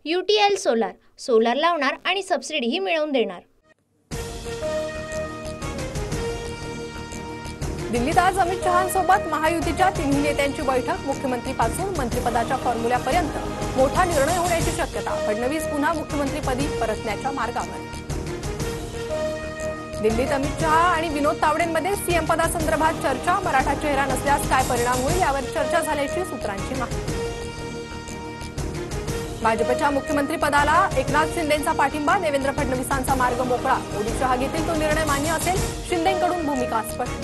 UTL solar solar लावणार आणि सबसिडीही मिळवून देणार। दिल्लीत आज अमित शहांसोबत महायुतीच्या तिन्ही नेत्यांची बैठक। मुख्यमंत्रीपासून मंत्रिपदाच्या फॉर्म्युल्यापर्यंत मोठा निर्णय होण्याची शक्यता। फडणवीस पुन्हा मुख्यमंत्रीपदी परतण्याच्या मार्गावर। दिल्लीत अमित शहा आणि विनोद तावडेंमध्ये सीएम पदासंदर्भात चर्चा। मराठा चेहरा नसल्यास काय परिणाम होईल यावर चर्चा झाल्याची सूत्रांची माहिती। भाजपच्या मुख्यमंत्रीपदाला एकनाथ शिंदेंचा पाठिंबा। देवेंद्र फडणवीसांचा मार्ग मोकळा। मोदी शहा घेतील तो निर्णय मान्य असेल। शिंदेंकडून भूमिका स्पष्ट।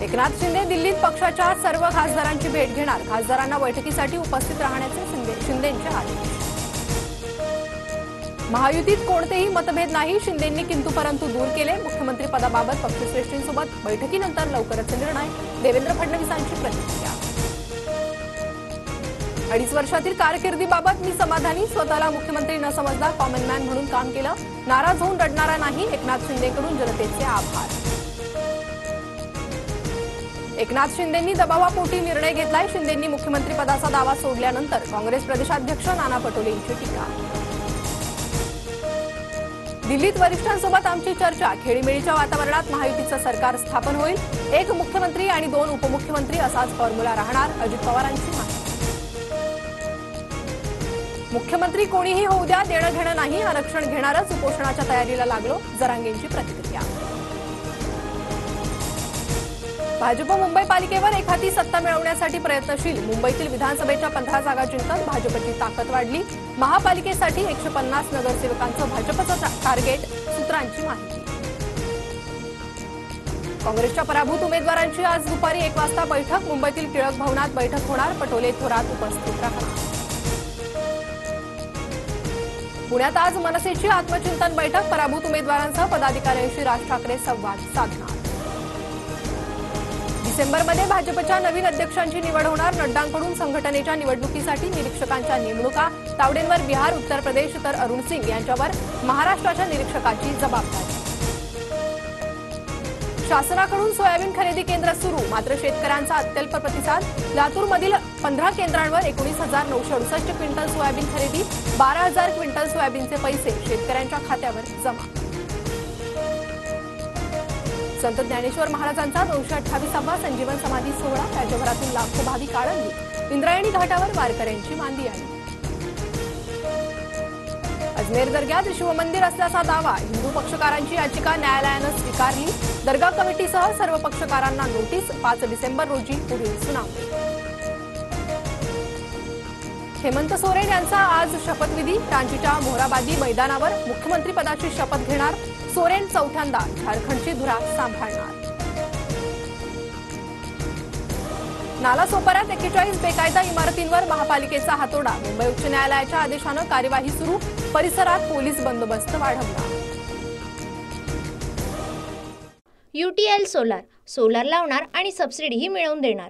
एकनाथ शिंदे दिल्लीत पक्षाच्या सर्व खासदारांची भेट घेणार। खासदारांना बैठकीसाठी उपस्थित राहण्याचे शिंदेंचे आदेश। महायुतीत कोणतेही मतभेद नाही। शिंदेंनी किंतु परंतु दूर केले। मुख्यमंत्रीपदाबाबत पक्षश्रेष्ठींसोबत बैठकीनंतर लवकरच निर्णय। देवेंद्र फडणवीसांची प्रतिक्रिया। 2.5 वर्षातील कारकिर्दीबाबत मी समाधानी। स्वतःला मुख्यमंत्री न समजता कॉमन मॅन म्हणून काम केलं। नाराज होऊन रडणारा नाही। एकनाथ शिंदेकडून जनतेचे आभार। एकनाथ शिंदेंनी दबावापोटी निर्णय घेतलाय। शिंदेंनी मुख्यमंत्रीपदाचा दावा सोडल्यानंतर काँग्रेस प्रदेशाध्यक्ष नाना पटोले यांची टीका। दिल्लीत वरिष्ठांसोबत आमची चर्चा। खेळीमेळीच्या वातावरणात महायुतीचं सरकार स्थापन होईल। 1 मुख्यमंत्री आणि 2 उपमुख्यमंत्री असाच फॉर्म्युला राहणार। अजित पवारांची माहिती। मुख्यमंत्री कोणीही होऊ द्या, देणं घेणं नाही। आरक्षण घेणारच। उपोषणाच्या तयारीला लागलो। जरांगेंची प्रतिक्रिया। भाजप मुंबई पालिकेवर एखादी सत्ता मिळवण्यासाठी प्रयत्नशील। मुंबईतील विधानसभेच्या 15 जागा जिंकत भाजपची ताकद वाढली। महापालिकेसाठी 150 नगरसेवकांचं भाजपचं टार्गेट। सूत्रांची माहिती। काँग्रेसच्या पराभूत उमेदवारांची आज दुपारी 1 वाजता बैठक। मुंबईतील टिळक भवनात बैठक होणार। पटोले थोरात उपस्थित राहणार। पुण्यात आज मनसेची आत्मचिंतन बैठक। पराभूत उमेदवारांसह पदाधिकाऱ्यांशी राज ठाकरे संवाद साधणार। डिसेंबरमध्ये भाजपच्या नवीन अध्यक्षांची निवड होणार। नड्डांकडून संघटनेच्या निवडणुकीसाठी निरीक्षकांच्या नेमणुका। तावडेंवर बिहार, उत्तर प्रदेश तर अरुण सिंग यांच्यावर महाराष्ट्राच्या निरीक्षकाची जबाबदारी। शासनाकडून सोयाबीन खरेदी केंद्र सुरू, मात्र शेतकऱ्यांचा अत्यल्प प्रतिसाद। लातूरमधील 15 केंद्रांवर 19,968 क्विंटल सोयाबीन खरेदी। 12,000 क्विंटल सोयाबीनचे पैसे शेतकऱ्यांच्या खात्यावर जमा। संत ज्ञानेश्वर महाराजांचा 228वा संजीवन समाधी सोहळा। राज्यभरातून लाखो भाविक आळंदीत। इंद्रायणी घाटावर वारकऱ्यांची मांदी आली। अजमेर दर्ग्यात शिवमंदिर असल्याचा दावा। हिंदू पक्षकारांची याचिका न्यायालयानं स्वीकारली। दर्गा कमिटीसह सर्व पक्षकारांना नोटीस। 5 डिसेंबर रोजी पुढील सुनावणी। हेमंत सोरेन यांचा आज शपथविधी। रांचीच्या मोहराबादी मैदानावर मुख्यमंत्रीपदाची शपथ घेणार। सोरेन चौथ्यांदा झारखंडची धुरा सांभाळणार। नालासोपाऱ्यात 41 बेकायदा इमारतींवर महापालिकेचा हातोडा। मुंबई उच्च न्यायालयाच्या आदेशानं कार्यवाही सुरू। परिसरात पोलीस बंदोबस्त वाढवला। UTL सोलार सोलार लावणार आणि सबसिडीही मिळवून देणार।